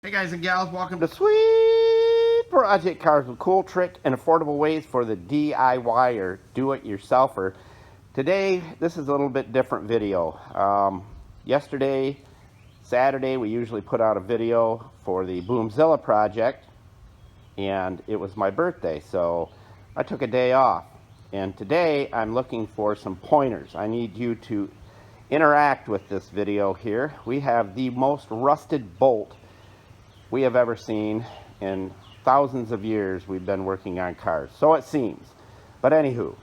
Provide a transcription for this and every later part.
Hey guys and gals, welcome to Sweet Project Cars with cool trick and affordable ways for the DIY or do-it-yourselfer. Today, this is a little bit different video. Yesterday, Saturday, we usually put out a video for the Boomzilla project, and it was my birthday, so I took a day off. And today, I'm looking for some pointers. I need you to interact with this video here. We have the most rusted bolt we have ever seen in thousands of years we've been working on cars. So it seems. But anywho,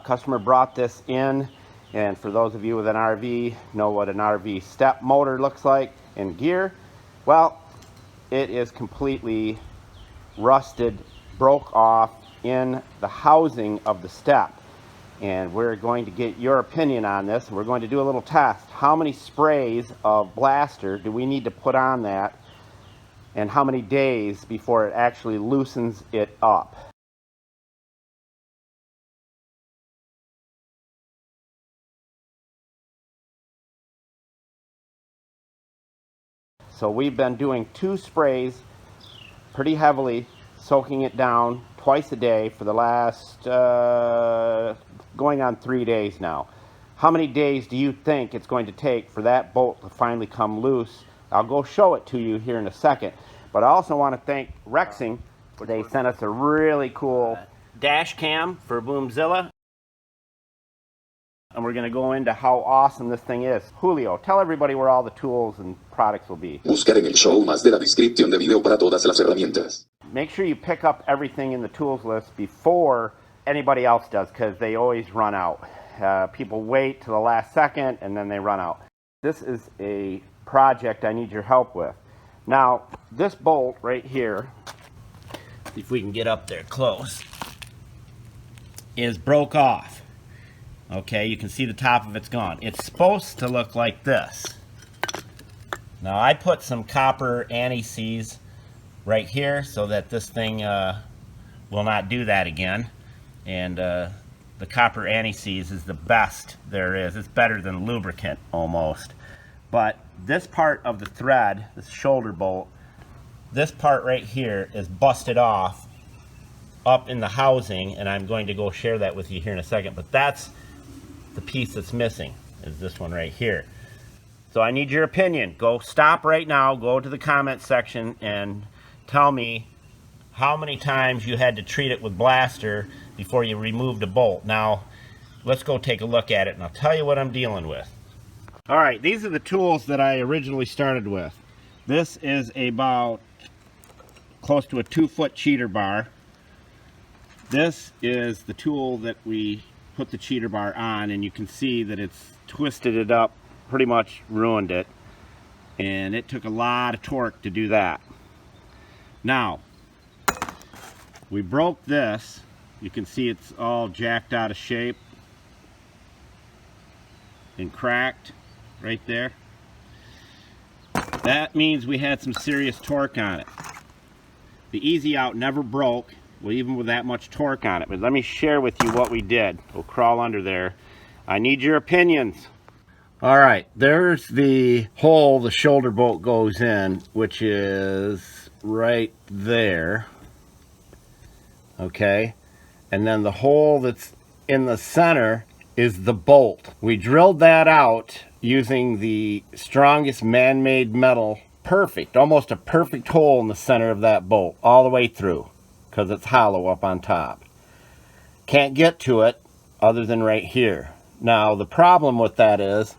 customer brought this in, and for those of you with an RV, know what an RV step motor looks like in gear. Well, it is completely rusted, broke off in the housing of the step. And we're going to get your opinion on this. We're going to do a little test. How many sprays of Blaster do we need to put on that? And how many days before it actually loosens it up? So we've been doing 2 sprays pretty heavily, soaking it down twice a day for the last going on 3 days now. How many days do you think it's going to take for that bolt to finally come loose? I'll go show it to you here in a second. But I also want to thank Rexing. They sent us a really cool dash cam for Boomzilla. And we're going to go into how awesome this thing is. Julio, tell everybody where all the tools and products will be. Buscar en el show más de la descripción de video para todas las herramientas. Make sure you pick up everything in the tools list before anybody else does, because they always run out. People wait to the last second and then they run out. This is a project I need your help with. Now, this bolt right here, if we can get up there close, is broke off. Okay, you can see the top of it's gone. It's supposed to look like this. Now, I put some copper anti-seize right here so that this thing will not do that again. And the copper anti-seize is the best there is. It's better than lubricant almost. But this part of the thread, this shoulder bolt, this part right here is busted off up in the housing, and I'm going to go share that with you here in a second. But that's the piece that's missing, is this one right here. So I need your opinion. Go stop right now, go to the comment section and tell me how many times you had to treat it with Blaster before you removed a bolt. Now, let's go take a look at it and I'll tell you what I'm dealing with. All right, these are the tools that I originally started with. This is about close to a 2-foot cheater bar. This is the tool that we put the cheater bar on, and you can see that it's twisted it up, pretty much ruined it. And it took a lot of torque to do that. Now, we broke this. You can see it's all jacked out of shape and cracked right there. That means we had some serious torque on it. The easy out never broke, well, even with that much torque on it. But let me share with you what we did. We'll crawl under there. I need your opinions. All right, there's the hole the shoulder bolt goes in, which is right there. Okay, and then the hole that's in the center is the bolt. We drilled that out using the strongest man-made metal. Perfect, almost a perfect hole in the center of that bolt, all the way through, because it's hollow up on top. Can't get to it other than right here. Now, the problem with that is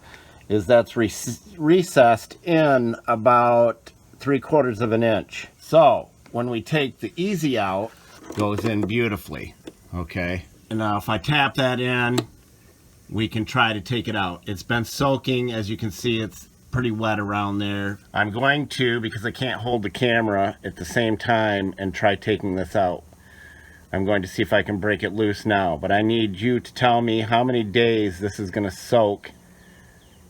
that's recessed in about 3/4 of an inch. So, when we take the easy out, it goes in beautifully, okay? And now, if I tap that in, we can try to take it out. It's been soaking, as you can see, it's pretty wet around there. I'm going to, because I can't hold the camera at the same time, and try taking this out. I'm going to see if I can break it loose now, but I need you to tell me how many days this is going to soak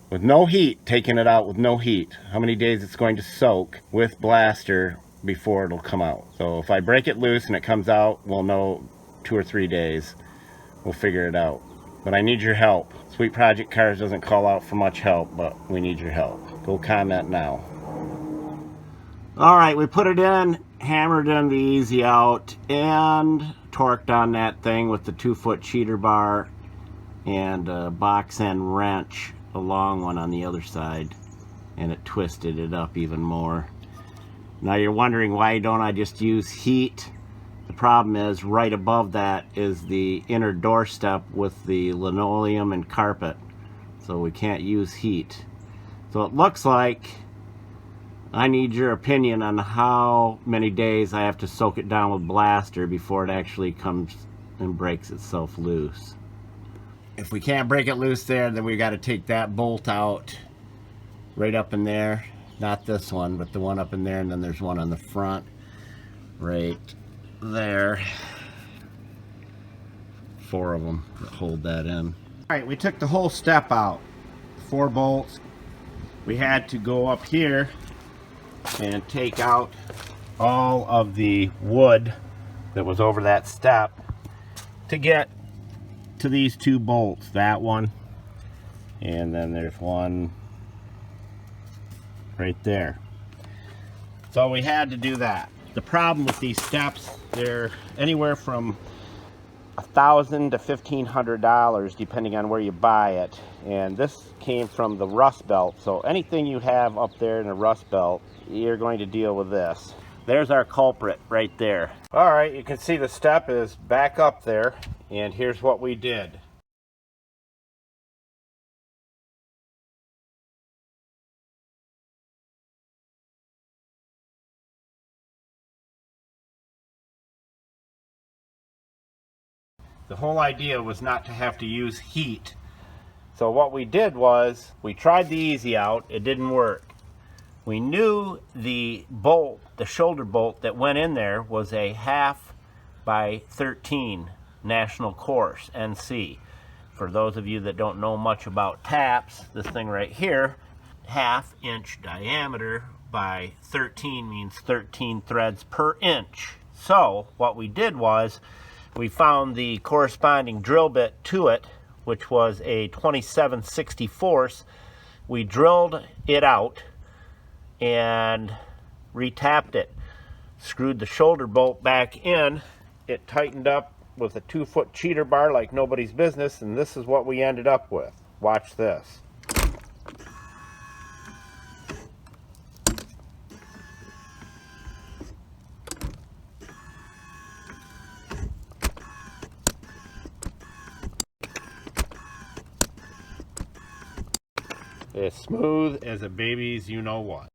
with no heat, taking it out with no heat. How many days it's going to soak with Blaster before it'll come out. So if I break it loose and it comes out, we'll know 2 or 3 days. We'll figure it out. But I need your help. Sweet Project Cars doesn't call out for much help, but we need your help. Go comment now. All right, we put it in, hammered in the easy out, and torqued on that thing with the 2-foot cheater bar and a box end wrench, a long one on the other side, and it twisted it up even more. Now you're wondering, why don't I just use heat? The problem is right above that is the inner doorstep with the linoleum and carpet, so we can't use heat. So it looks like I need your opinion on how many days I have to soak it down with Blaster before it actually comes and breaks itself loose. If we can't break it loose there, then we got to take that bolt out right up in there. Not this one, but the one up in there, and then there's one on the front right there. 4 of them that hold that in. All right, we took the whole step out. 4 bolts. We had to go up here and take out all of the wood that was over that step to get to these 2 bolts. That one, and then there's one right there. So we had to do that. The problem with these steps, they're anywhere from $1,000 to $1,500 depending on where you buy it, and this came from the rust belt. So anything you have up there in a rust belt, you're going to deal with this. There's our culprit right there. All right, you can see the step is back up there, and here's what we did. The whole idea was not to have to use heat. So what we did was, we tried the easy out, it didn't work. We knew the bolt, the shoulder bolt that went in there was a 1/2 by 13 national course, NC. For those of you that don't know much about taps, this thing right here, 1/2 inch diameter by 13 means 13 threads per inch. So what we did was, we found the corresponding drill bit to it, which was a 27/64. We drilled it out and retapped it, screwed the shoulder bolt back in. It tightened up with a 2-foot cheater bar like nobody's business, and this is what we ended up with. Watch this. As smooth as a baby's you know what.